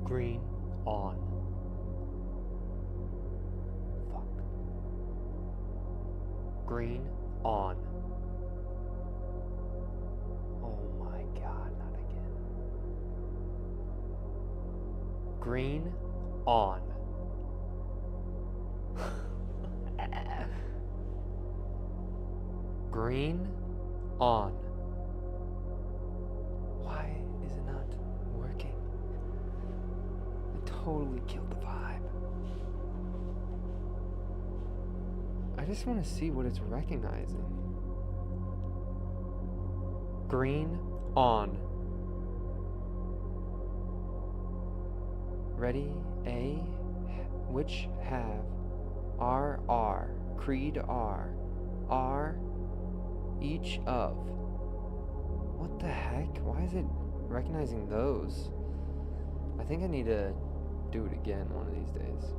Green on. Fuck. Green on. Oh my god, not again. Green on. Green on. Why is it not working? It totally killed the vibe. I just want to see what it's recognizing. Green on. Ready? A. Which have. R. Creed R. R. Each of. What the heck? Why is it recognizing those? I think I need to do it again one of these days.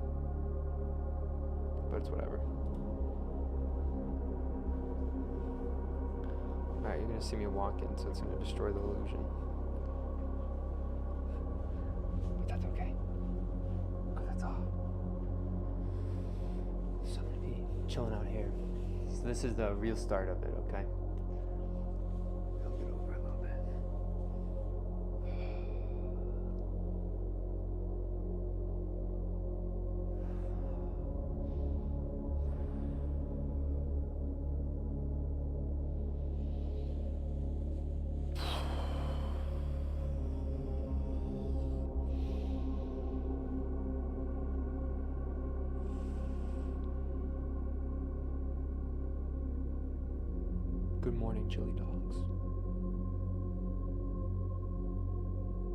But it's whatever. Alright, you're gonna see me walk in, so it's gonna destroy the illusion. But that's okay. Because that's all. So I'm gonna be chilling out here. So this is the real start of it, okay? I'll get over a little bit. Good morning, chili dogs.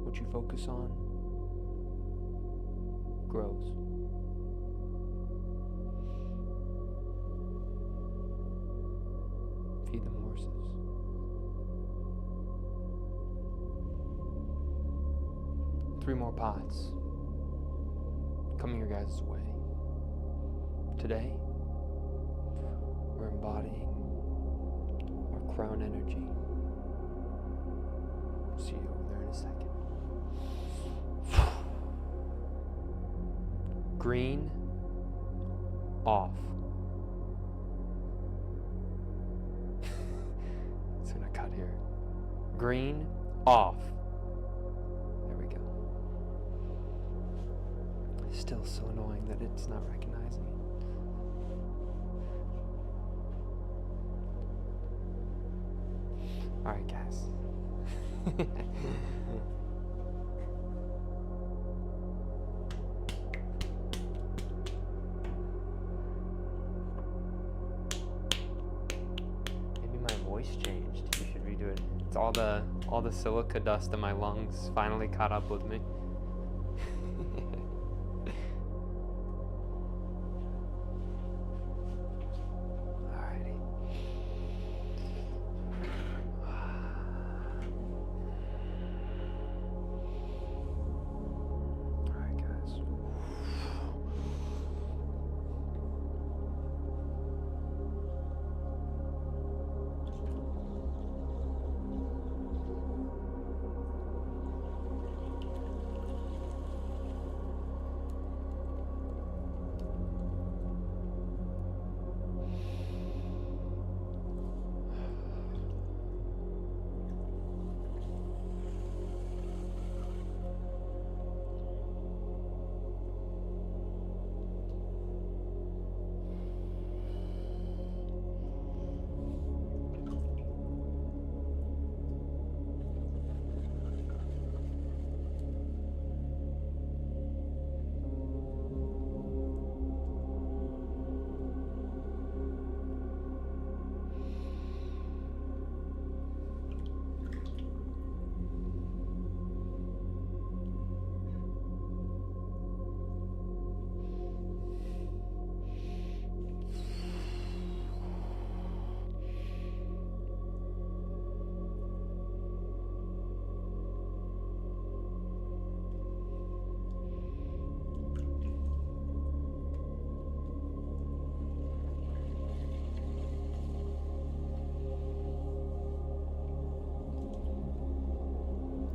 What you focus on grows. Feed them horses. Three more pots coming your guys' way. Today, we're embodying crown energy. See you over there in a second. Green off. It's gonna cut here. Green off. There we go. Still so annoying that it's not recognizing it. Alright, guys. Maybe my voice changed. You should redo it. It's all the silica dust in my lungs finally caught up with me.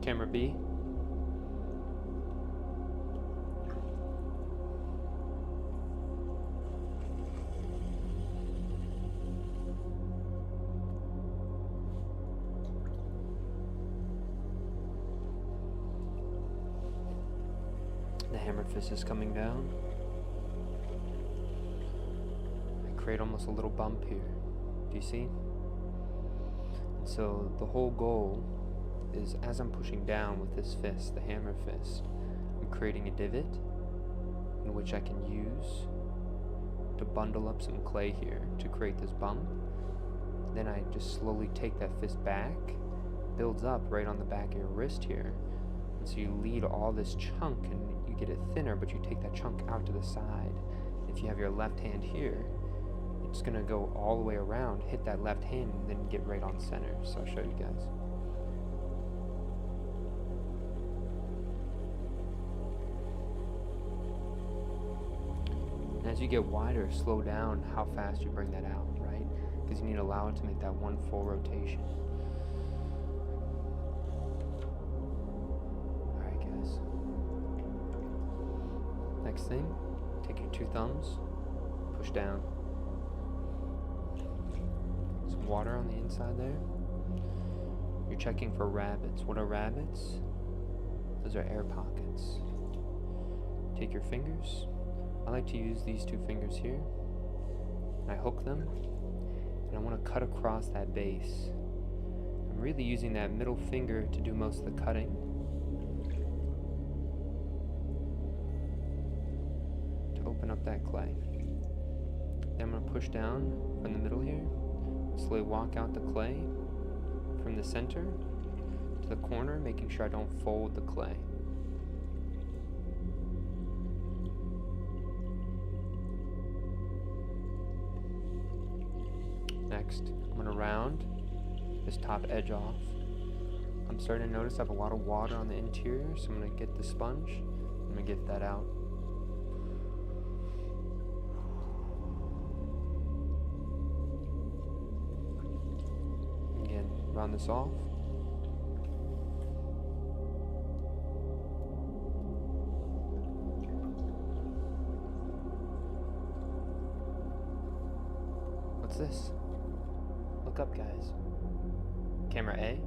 Camera B. The hammered fist is coming down. I create almost a little bump here. Do you see? And so the whole goal is, as I'm pushing down with this fist, the hammer fist, I'm creating a divot in which I can use to bundle up some clay here to create this bump. Then I just slowly take that fist back, builds up right on the back of your wrist here. And so you lead all this chunk and you get it thinner, but you take that chunk out to the side. If you have your left hand here, it's gonna go all the way around, hit that left hand, and then get right on center. So I'll show you guys. And as you get wider, slow down how fast you bring that out, right? Because you need to allow it to make that one full rotation. Alright guys. Next thing, take your 2 thumbs, push down. Some water on the inside there. You're checking for rabbits. What are rabbits? Those are air pockets. Take your fingers. I like to use these 2 fingers here. And I hook them. And I want to cut across that base. I'm really using that middle finger to do most of the cutting. To open up that clay. Then I'm going to push down from the middle here. Slowly walk out the clay from the center to the corner, making sure I don't fold the clay. Next, I'm going to round this top edge off. I'm starting to notice I have a lot of water on the interior, so I'm going to get the sponge. I'm going to get that out. Again, round this off. What's this? Look up, guys. Camera A.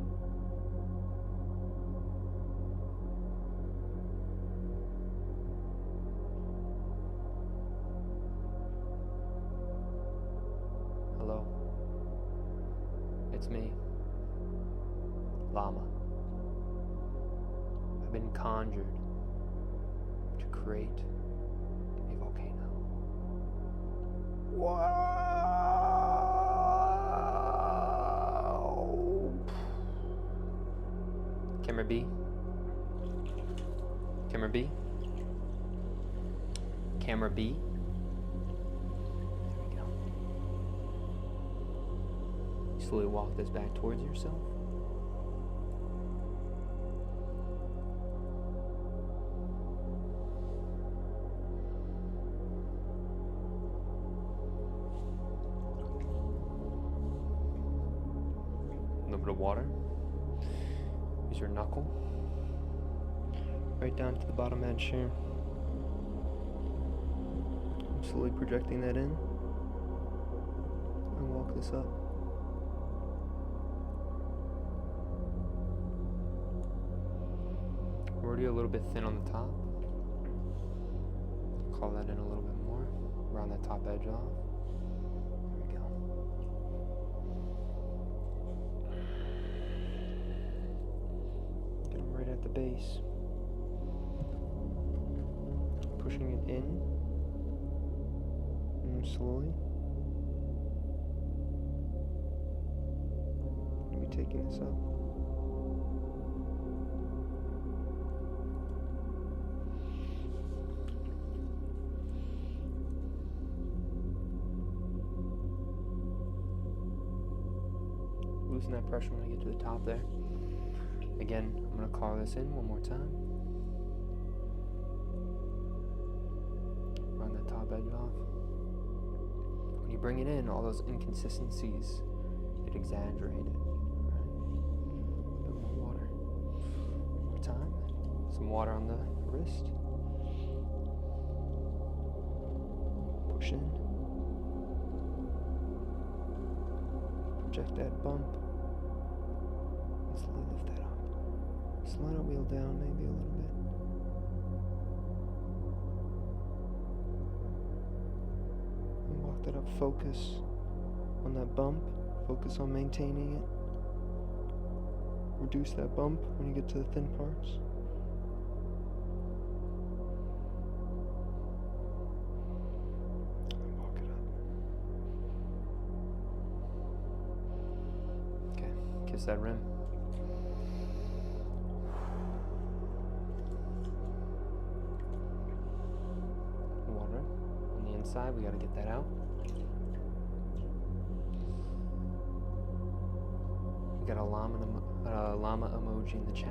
Hello. It's me. Llama. I've been conjured to create a volcano. Whoa! Camera B. Camera B. Camera B. There we go. Slowly walk this back towards yourself. A little bit of water. Use your knuckle right down to the bottom edge here. I'm slowly projecting that in and walk this up. We're already a little bit thin on the top. Call that in a little bit more. Round that top edge off. There we go. Get them right at the base. Pushing it in. And slowly. Maybe taking this up. Loosen that pressure when I get to the top there. Again, I'm going to carve this in one more time. Run that top edge off. When you bring it in, all those inconsistencies get exaggerated. Right? A bit more water. One more time. Some water on the wrist. Push in. Project that bump. And slowly lift that up. Slide our wheel down maybe a little bit. Gotta focus on that bump. Focus on maintaining it. Reduce that bump when you get to the thin parts. Walk it up. Okay, kiss that rim. Water on the inside, we gotta get that out. We got a llama emoji in the chat.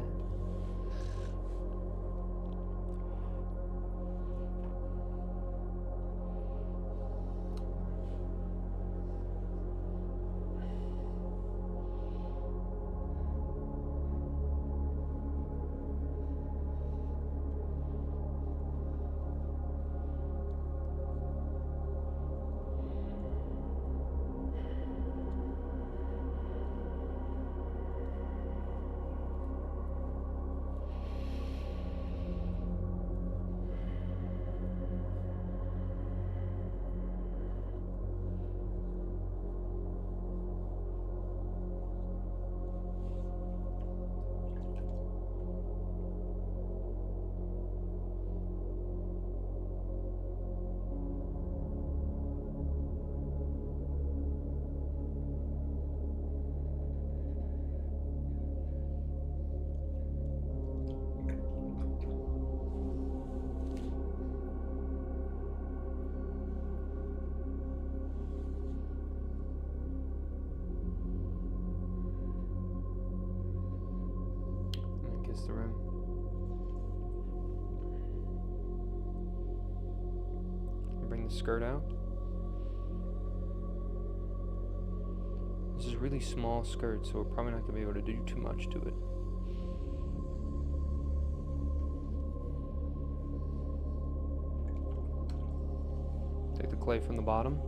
Kiss the rim. Bring the skirt out. This is a really small skirt, so we're probably not going to be able to do too much to it. Take the clay from the bottom.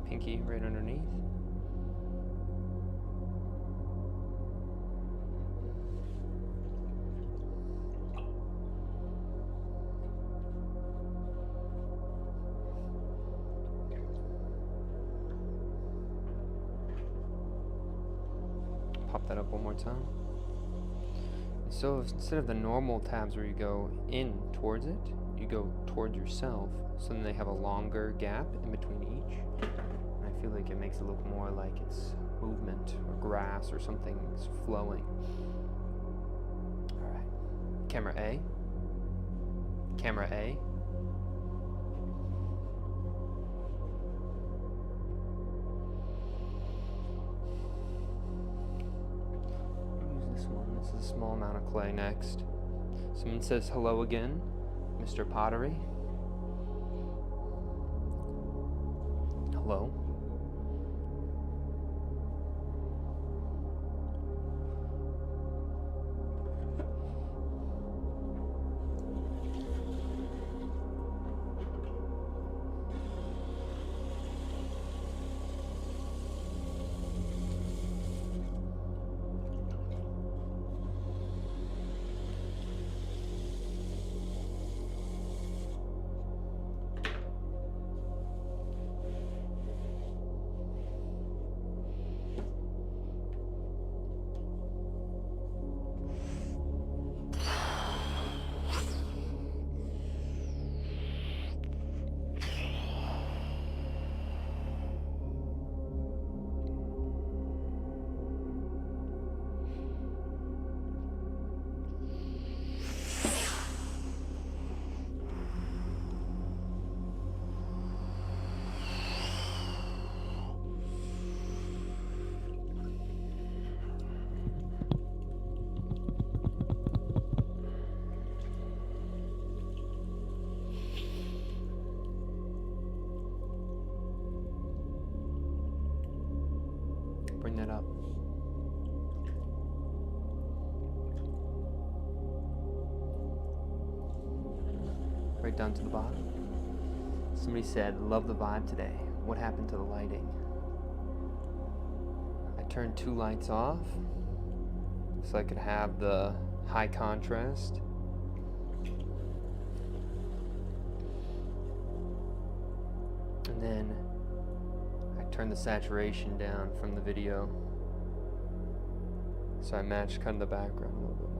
Pinky right underneath. Pop that up one more time. So instead of the normal tabs where you go in towards it, you go towards yourself, so then they have a longer gap in between each. And I feel like it makes it look more like it's movement or grass or something's flowing. Alright. Camera A. Camera A. This is a small amount of clay next. Someone says hello again, Mr. Pottery. Hello. Bring that up. Right down to the bottom. Somebody said, love the vibe today. What happened to the lighting? I turn 2 lights off so I could have the high contrast. And then I turn the saturation down from the video so I match kind of the background a little bit more.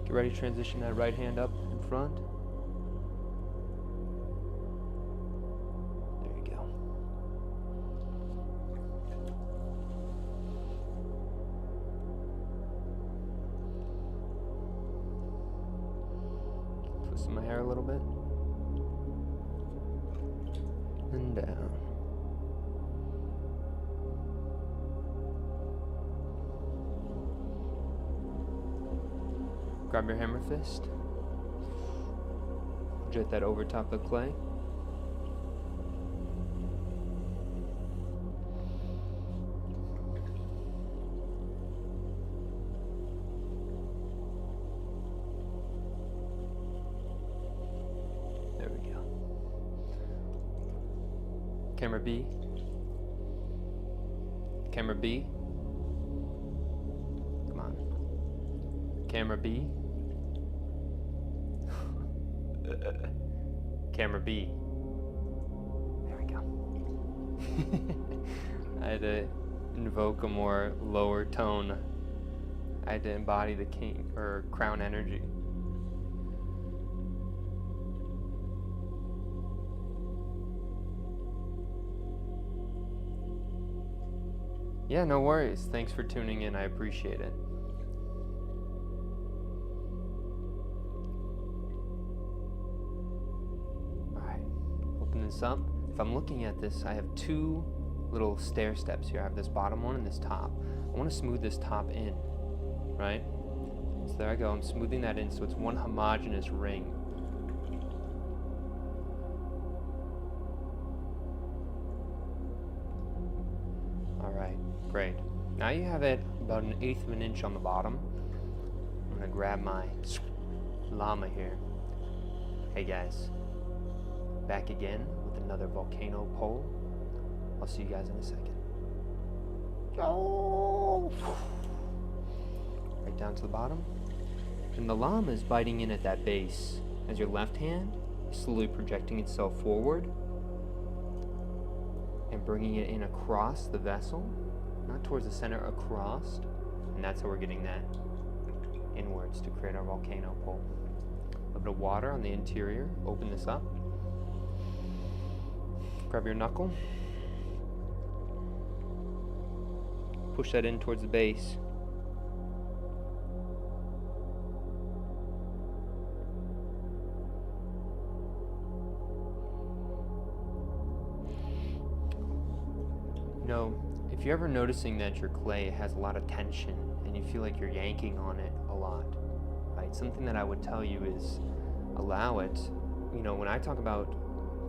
Get ready to transition that right hand up in front. There you go. Twisting my hair a little bit. And down. Grab your hammer fist. Jet that over top of the clay. There we go. Camera B. Camera B. Come on. Camera B. Camera B. There we go. I had to invoke a more lower tone. I had to embody the king or crown energy. Yeah, no worries. Thanks for tuning in. I appreciate it. Up. If I'm looking at this, I have 2 little stair steps here. I have this bottom one and this top. I want to smooth this top in, right? So there I go. I'm smoothing that in so it's one homogeneous ring. Alright, great. Now you have it about 1/8 of an inch on the bottom. I'm going to grab my llama here. Hey guys, back again with another volcano pole. I'll see you guys in a second. Oh! Right down to the bottom. And the llama is biting in at that base as your left hand is slowly projecting itself forward and bringing it in across the vessel, not towards the center, across. And that's how we're getting that inwards to create our volcano pole. A little bit of water on the interior. Open this up. Grab your knuckle. Push that in towards the base. You know, if you're ever noticing that your clay has a lot of tension and you feel like you're yanking on it a lot, right? Something that I would tell you is allow it. You know, when I talk about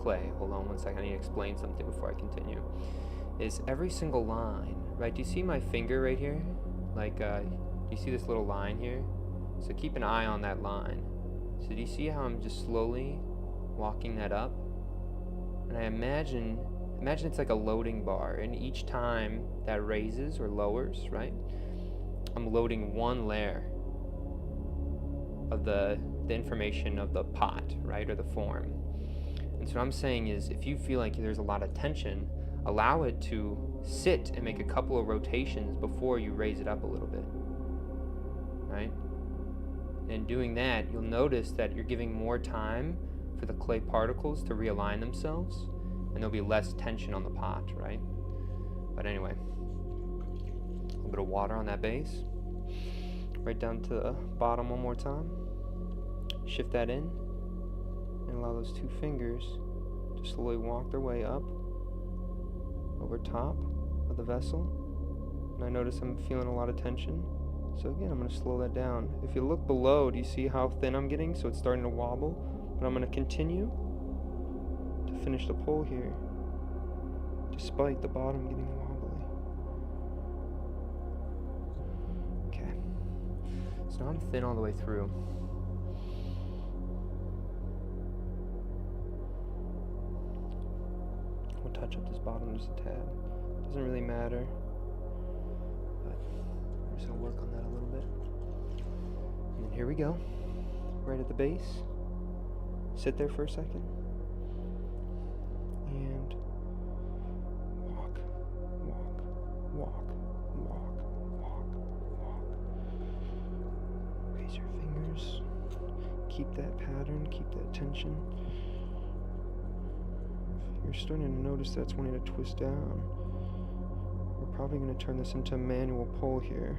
clay, hold on one second, I need to explain something before I continue, is every single line, right? Do you see my finger right here? Like, do you see this little line here? So keep an eye on that line. So do you see how I'm just slowly walking that up? And I imagine it's like a loading bar, and each time that raises or lowers, right, I'm loading one layer of the information of the pot, right, or the form. And so what I'm saying is, if you feel like there's a lot of tension, allow it to sit and make a couple of rotations before you raise it up a little bit, right? And doing that, you'll notice that you're giving more time for the clay particles to realign themselves, and there'll be less tension on the pot, right? But anyway, a little bit of water on that base. Right down to the bottom one more time. Shift that in, and allow those 2 fingers to slowly walk their way up over top of the vessel. And I notice I'm feeling a lot of tension. So again, I'm going to slow that down. If you look below, do you see how thin I'm getting? So it's starting to wobble. But I'm going to continue to finish the pull here, despite the bottom getting wobbly. Okay. So now I'm thin all the way through. We'll touch up this bottom just a tad. Doesn't really matter, but I'm just going to work on that a little bit. And then here we go, right at the base. Sit there for a second. And walk, walk, walk, walk, walk, walk. Raise your fingers. Keep that pattern, keep that tension. If you're starting to notice that's wanting to twist down, we're probably going to turn this into a manual pull here.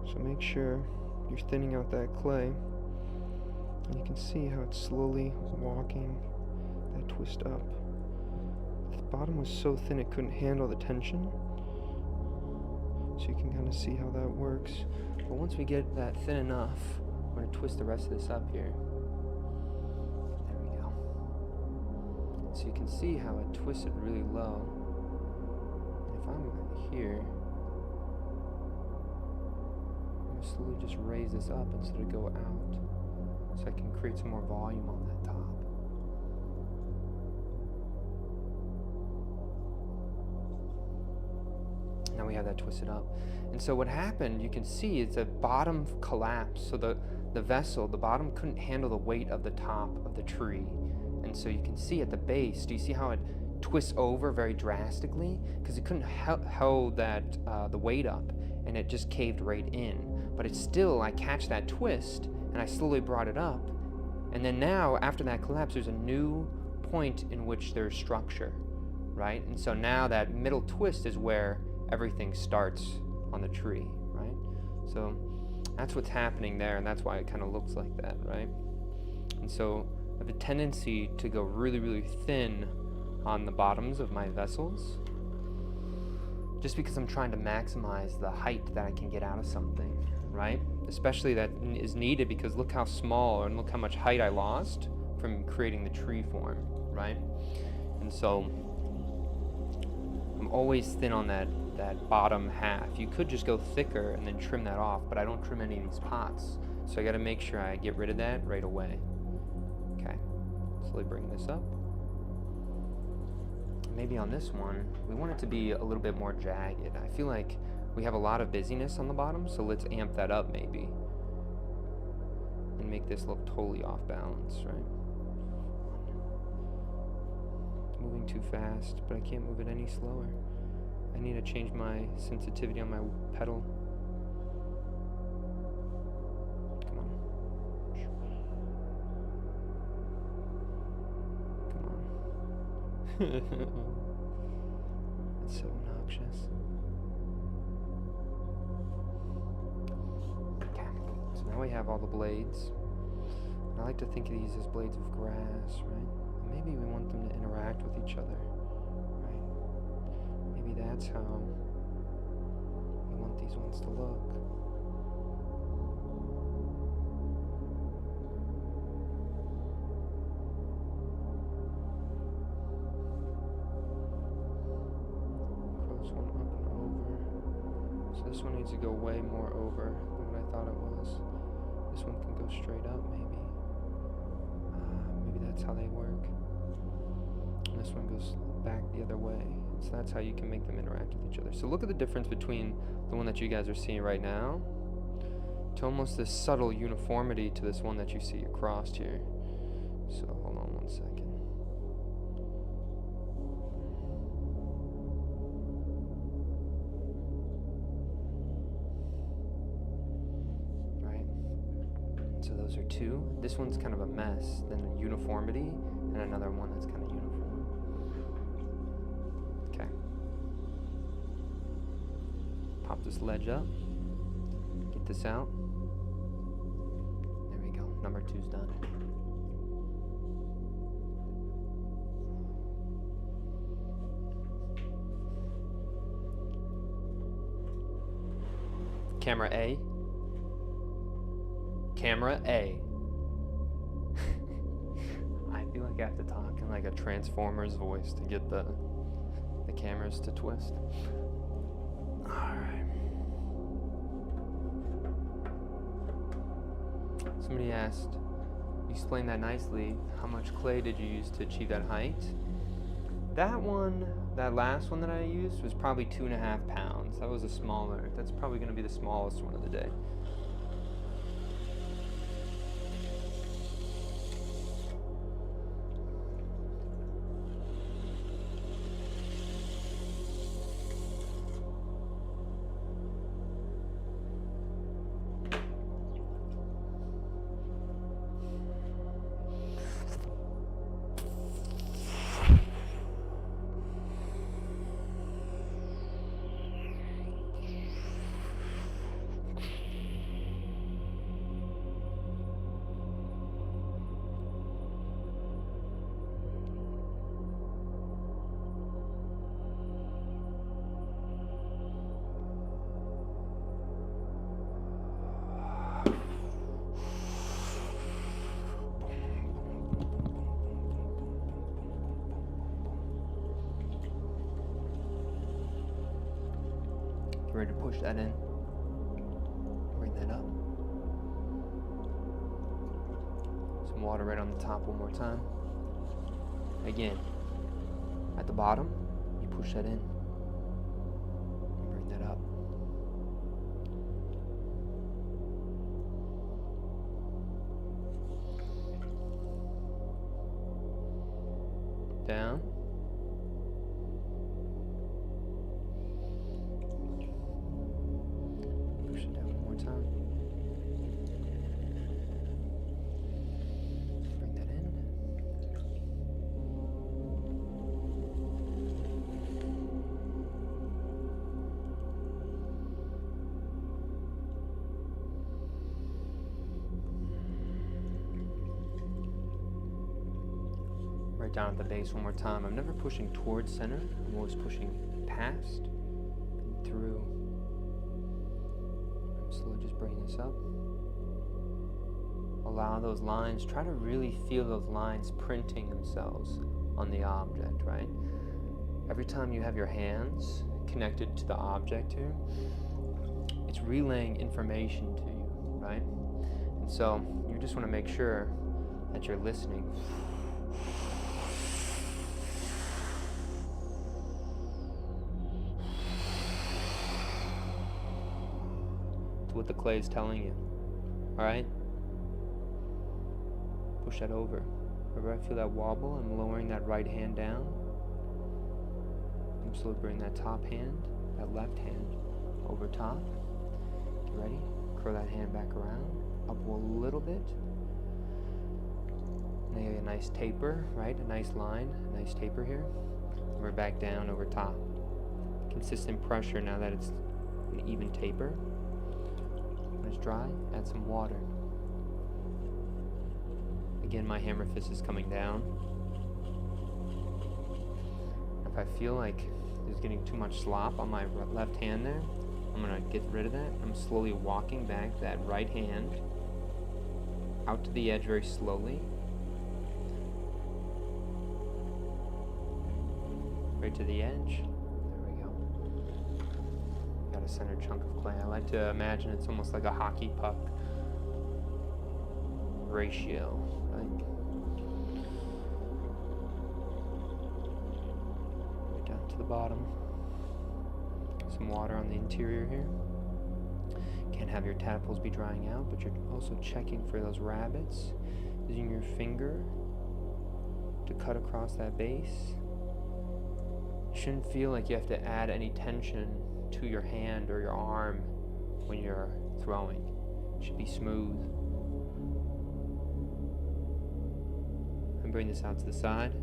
So make sure you're thinning out that clay. And you can see how it's slowly walking that twist up. The bottom was so thin it couldn't handle the tension. So you can kind of see how that works. But once we get that thin enough, we're going to twist the rest of this up here. There we go. So you can see how it twisted really low. And if I'm here, I'm going to slowly just raise this up instead of go out, so I can create some more volume on that top. Now we have that twisted up. And so what happened, you can see, is the bottom collapsed. So the vessel, the bottom couldn't handle the weight of the top of the tree. And so you can see at the base, do you see how it twists over very drastically? Because it couldn't hold that the weight up, and it just caved right in. But it's still, I catch that twist, and I slowly brought it up, and then now after that collapse there's a new point in which there's structure, right? And so now that middle twist is where everything starts on the tree, right? So that's what's happening there, and that's why it kind of looks like that, right? And so I have a tendency to go really, really thin on the bottoms of my vessels, just because I'm trying to maximize the height that I can get out of something, right? Especially that is needed because look how small and look how much height I lost from creating the tree form, right? And so I'm always thin on that bottom half. You could just go thicker and then trim that off, but I don't trim any of these pots. So I gotta make sure I get rid of that right away. Okay, slowly bring this up. Maybe on this one, we want it to be a little bit more jagged. I feel like we have a lot of busyness on the bottom, so let's amp that up maybe. And make this look totally off balance, right? Moving too fast, but I can't move it any slower. I need to change my sensitivity on my pedal. Come on. Come on. It's so obnoxious. Okay, so now we have all the blades. And I like to think of these as blades of grass, right? And maybe we want them to interact with each other, right? Maybe that's how we want these ones to look. This one needs to go way more over than what I thought it was. This one can go straight up, maybe. Maybe that's how they work. And this one goes back the other way. So that's how you can make them interact with each other. So look at the difference between the one that you guys are seeing right now to almost this subtle uniformity to this one that you see across here. So hold on one second. So those are two. This one's kind of a mess, then a uniformity, and another one that's kind of uniform. Okay. Pop this ledge up. Get this out. There we go. Number 2's done. Camera A. Camera A. like I have to talk in like a Transformers voice to get the cameras to twist. Alright. Somebody asked, you explained that nicely, how much clay did you use to achieve that height? That last one that I used was probably 2.5 pounds. That was a smaller, that's probably going to be the smallest one of the day. Ready to push that in. Bring that up. Some water right on the top one more time. Again, at the bottom, you push that in. Bring that up. Down. Right down at the base one more time. I'm never pushing towards center. I'm always pushing past and through. I'm slowly just bringing this up. Allow those lines, try to really feel those lines printing themselves on the object, right? Every time you have your hands connected to the object here, it's relaying information to you, right? And so you just want to make sure that you're listening. To what the clay is telling you, all right? Push that over. Wherever I feel that wobble, I'm lowering that right hand down. I'm slowly bringing that top hand, that left hand, over top. Get ready. Curl that hand back around, up a little bit. Now you get a nice taper, right? A nice line, a nice taper here. And we're back down over top. Consistent pressure now that it's an even taper. When it's dry, add some water. Again, my hammer fist is coming down. If I feel like there's getting too much slop on my left hand there, I'm gonna get rid of that. I'm slowly walking back that right hand out to the edge very slowly. Right to the edge. There we go. Got a center chunk of clay. I like to imagine it's almost like a hockey puck ratio, right? Right down to the bottom. Some water on the interior here. Can't have your tadpoles be drying out, but you're also checking for those rabbits. Using your finger to cut across that base. You shouldn't feel like you have to add any tension to your hand or your arm when you're throwing. It should be smooth. And bring this out to the side.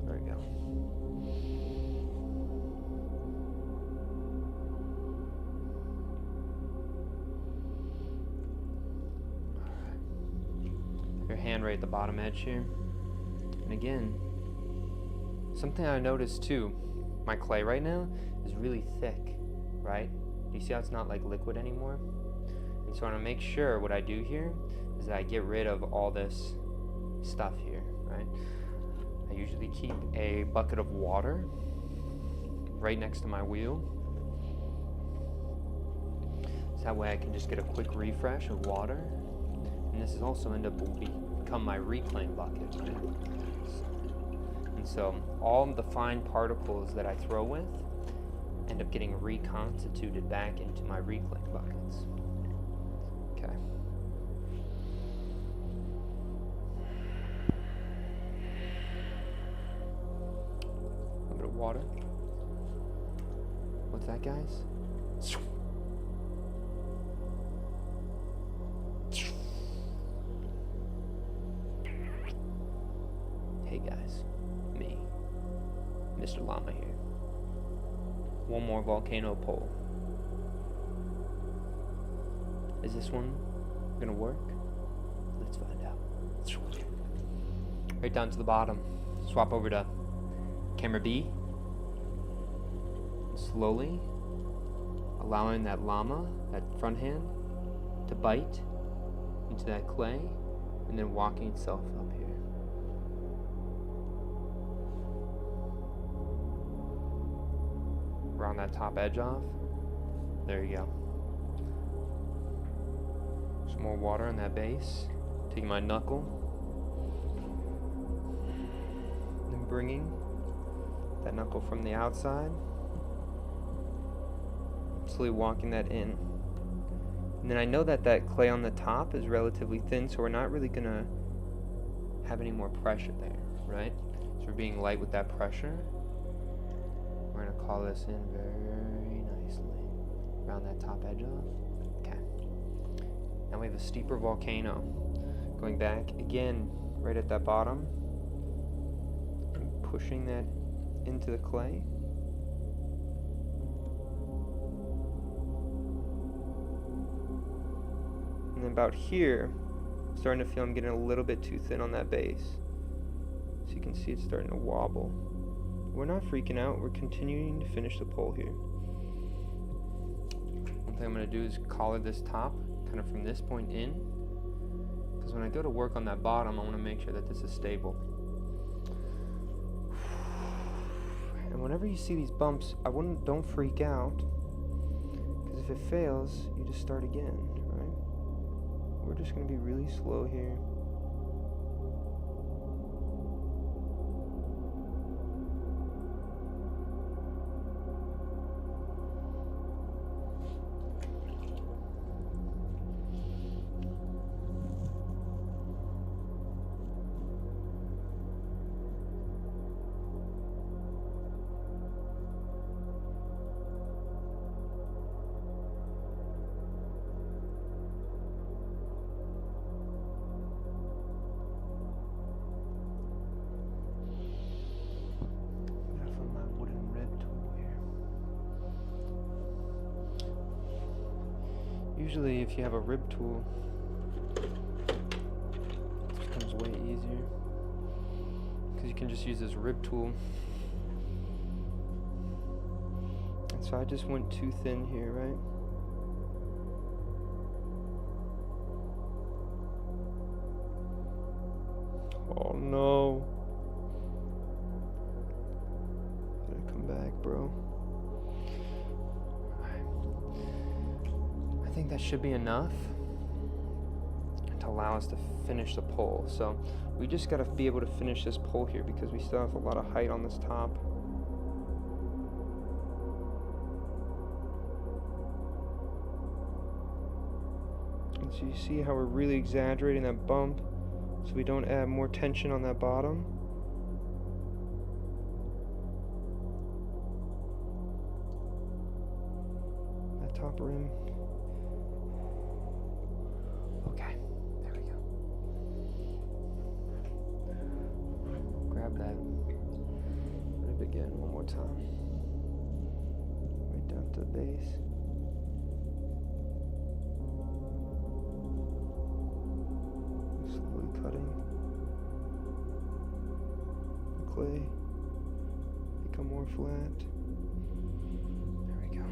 There we go. Alright. Your hand right at the bottom edge here. And again, something I noticed too, my clay right now is really thick, right? Do you see how it's not like liquid anymore? And so I want to make sure what I do here is that I get rid of all this stuff here, right? I usually keep a bucket of water right next to my wheel. So that way I can just get a quick refresh of water. And this is also will become my reclaim bucket, right? And so all of the fine particles that I throw with end up getting reconstituted back into my reclaim buckets. Okay. A little bit of water. What's that, guys? Hey guys, me, Mr. Llama here. One more volcano pole. Is this one gonna work? Let's find out. Right down to the bottom. Swap over to camera B. Slowly allowing that llama, that front hand, to bite into that clay and then walking itself up here. Round that top edge off. There you go. Some more water on that base. Taking my knuckle. And bringing that knuckle from the outside. Slowly walking that in. And then I know that that clay on the top is relatively thin, so we're not really going to have any more pressure there, right? So we're being light with that pressure. We're going to call this in very nicely. Round that top edge off. Okay. Now we have a steeper volcano. Going back again, right at that bottom. And pushing that into the clay. And then about here, I'm starting to feel I'm getting a little bit too thin on that base. So you can see it's starting to wobble. We're not freaking out, we're continuing to finish the pole here. One thing I'm going to do is collar this top, kind of from this point in. Because when I go to work on that bottom, I want to make sure that this is stable. And whenever you see these bumps, don't freak out. Because if it fails, you just start again, right? We're just going to be really slow here. Usually if you have a rib tool, it becomes way easier because you can just use this rib tool. And so I just went too thin here, right? Oh no. Gotta come back, bro. I think that should be enough to allow us to finish the pole. So we just got to be able to finish this pole here because we still have a lot of height on this top. And so you see how we're really exaggerating that bump so we don't add more tension on that bottom. That top rim. Okay, there we go. Grab that rib again one more time. Right down to the base. Slowly cutting the clay. Become more flat. There we go.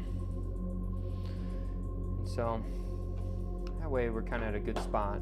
And so that way we're kind of at a good spot.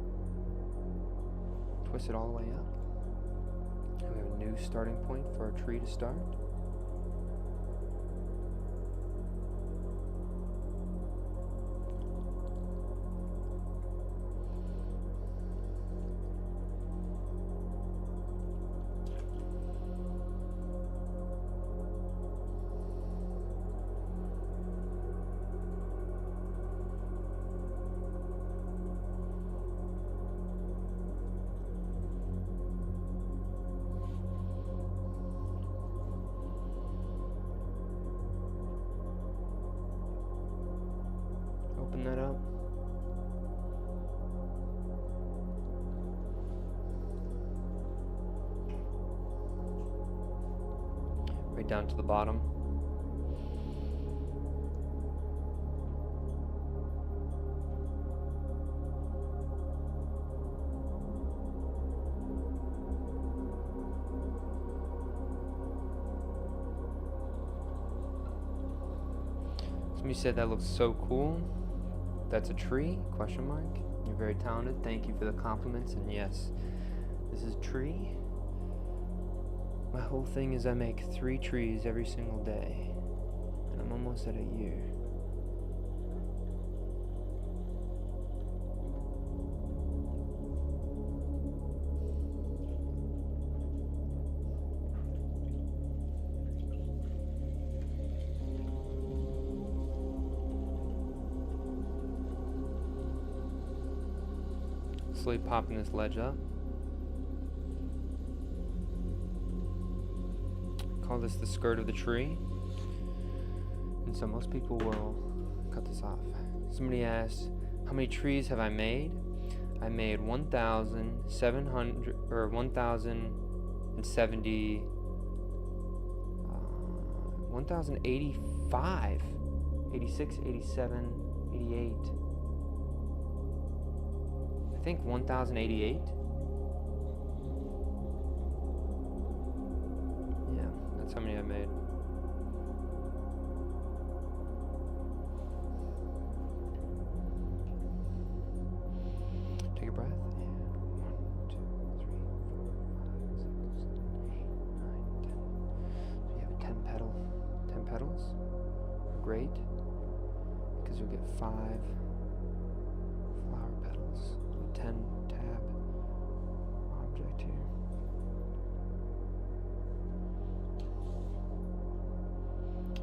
Twist it all the way up. And we have a new starting point for our tree to start. Open that up. Right down to the bottom. Somebody said that looks so cool. That's a tree? Question mark. You're very talented. Thank you for the compliments. And yes, this is a tree. My whole thing is I make 3 trees every single day. And I'm almost at a year. Slowly popping this ledge up. Call this the skirt of the tree. And so most people will cut this off. Somebody asked, how many trees have I made? I made 1,700 or 1,070 1,085 86, 87, 88. I think 1,088. Yeah, that's how many I made. Take a breath. 1, 2, 3, 4, 5, 6, 7, 8, 9, 10. So you have a 10 petals. Great, because you'll get 5 flower petals. 10 tab object here.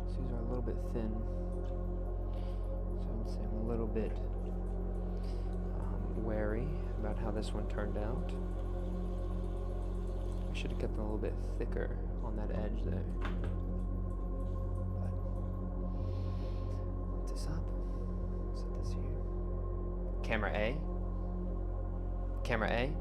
So these are a little bit thin. So I would say I'm a little bit wary about how this one turned out. I should have kept them a little bit thicker on that edge there. But put this up. Set this here. Camera A. Camera A.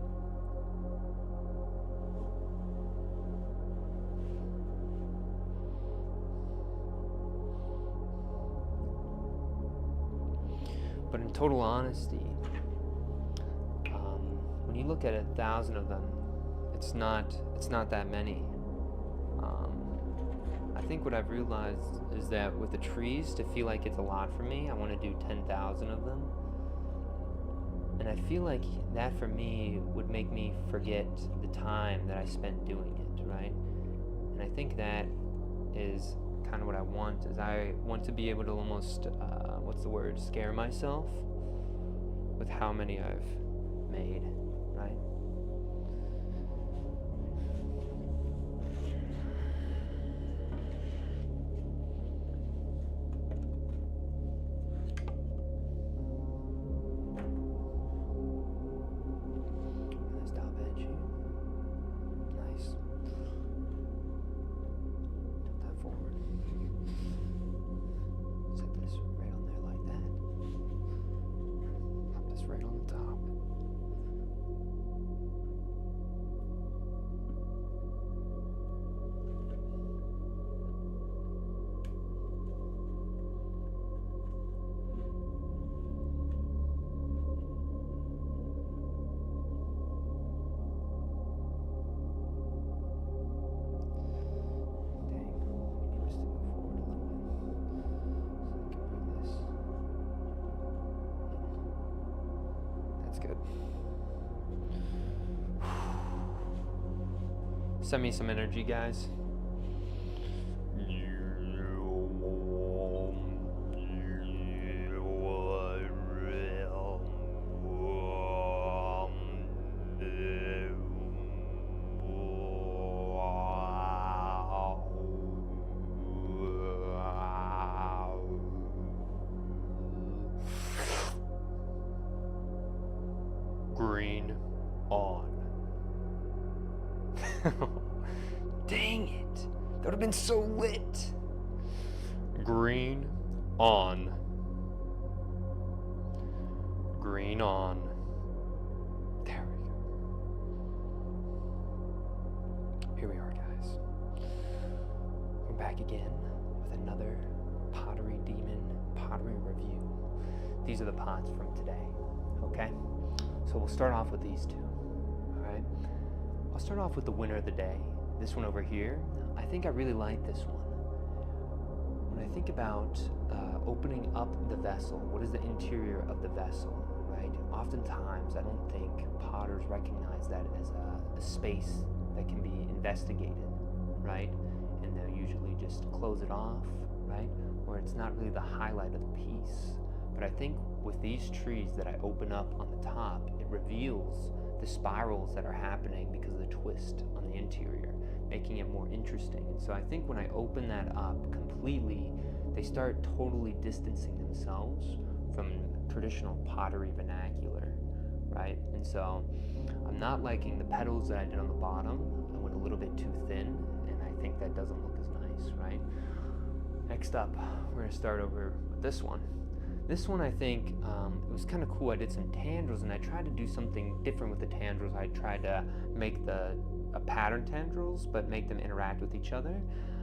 But in total honesty, when you look at 1,000 of them, it's not that many. I think what I've realized is that with the trees, to feel like it's a lot for me, I want to do 10,000 of them. And I feel like that for me would make me forget the time that I spent doing it, right? And I think that is kind of what I want, is I want to be able to almost, scare myself with how many I've made, right? Set this That's good. Send me some energy, guys. Green on. Dang it! That would have been so lit! Green on. Green on. There we go. Here we are, guys. We're back again with another Pottery Demon pottery review. These are the pots from today, okay? So we'll start off with these two, all right? I'll start off with the winner of the day. This one over here. I think I really like this one. When I think about opening up the vessel, what is the interior of the vessel, right? Oftentimes, I don't think potters recognize that as a space that can be investigated, right? And they'll usually just close it off, right? Or it's not really the highlight of the piece. But I think with these trees that I open up on the top, it reveals the spirals that are happening because of the twist on the interior, making it more interesting. And so I think when I open that up completely, they start totally distancing themselves from traditional pottery vernacular, right? And so I'm not liking the petals that I did on the bottom. I went a little bit too thin, and I think that doesn't look as nice, right? Next up, we're gonna start over with this one. This one, I think, it was kind of cool. I did some tendrils, and I tried to do something different with the tendrils. I tried to make pattern tendrils, but make them interact with each other.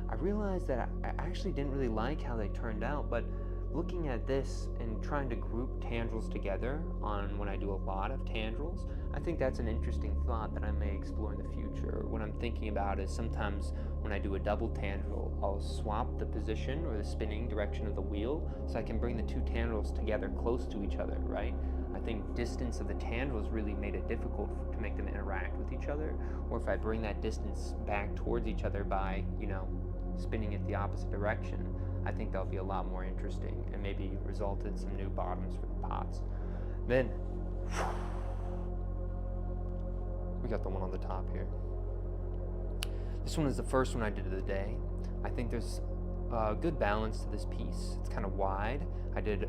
I realized that I actually didn't really like how they turned out, but looking at this and trying to group tendrils together on when I do a lot of tendrils, I think that's an interesting thought that I may explore in the future. What I'm thinking about is sometimes when I do a double tendril, I'll swap the position or the spinning direction of the wheel so I can bring the two tendrils together close to each other, right? I think distance of the tendrils really made it difficult to make them interact with each other. Or if I bring that distance back towards each other by, spinning it the opposite direction, I think that'll be a lot more interesting and maybe result in some new bottoms for the pots. Then, we got the one on the top here. This one is the first one I did of the day. I think there's a good balance to this piece. It's kind of wide. I did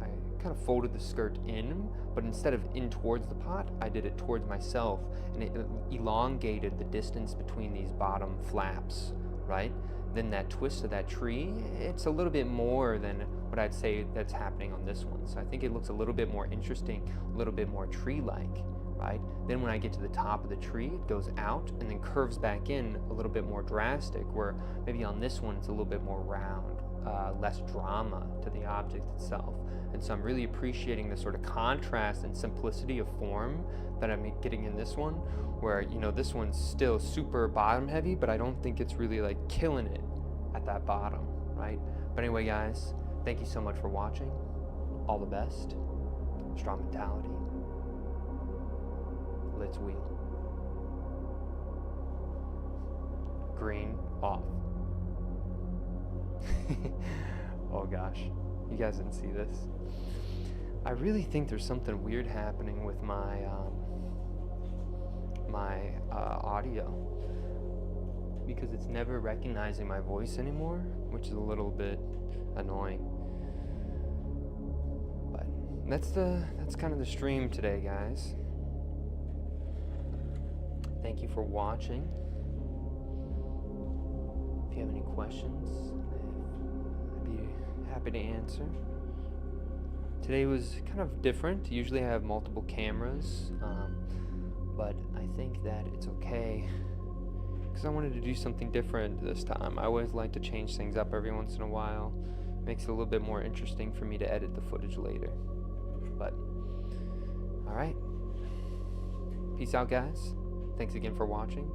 I kind of folded the skirt in, but instead of in towards the pot, I did it towards myself, and it elongated the distance between these bottom flaps, right? Then that twist of that tree, it's a little bit more than what I'd say that's happening on this one. So I think it looks a little bit more interesting, a little bit more tree-like, right? Then when I get to the top of the tree, it goes out and then curves back in a little bit more drastic, where maybe on this one it's a little bit more round, less drama to the object itself. And so I'm really appreciating the sort of contrast and simplicity of form that I'm getting in this one, where, this one's still super bottom heavy, but I don't think it's really like killing it at that bottom, right? But anyway, guys, thank you so much for watching. All the best. Strong mentality. Let's wheel. Green off. Oh gosh, you guys didn't see this. I really think there's something weird happening with my audio, because it's never recognizing my voice anymore, which is a little bit annoying. But that's kind of the stream today, guys. Thank you for watching. If you have any questions, I'd be happy to answer. Today was kind of different. Usually I have multiple cameras, but I think that it's okay because I wanted to do something different this time. I always like to change things up every once in a while. Makes it a little bit more interesting for me to edit the footage later. But, alright. Peace out, guys. Thanks again for watching.